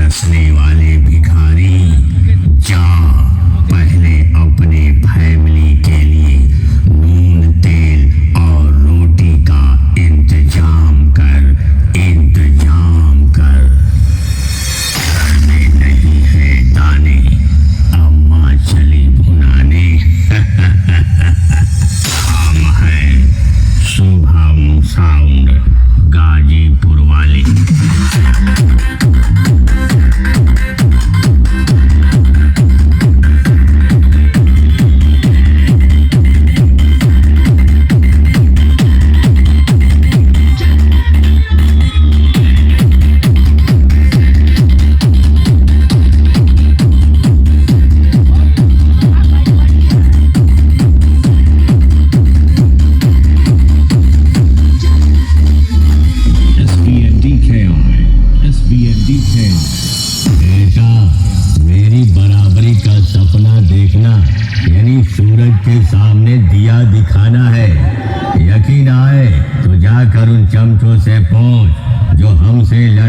तरसने वाले भिखारी, जा पहले अपने फैमिली के लिए नून तेल और रोटी का इंतजाम कर। घर में नहीं है दाने, अम्मा चली भुनाने। हम हैं शुभम साउंड गाजीपुर वाले। बेटा, मेरी बराबरी का सपना देखना यानी सूरज के सामने दिया दिखाना है। यकीन आए तो जाकर उन चमचों से पूछ जो हमसे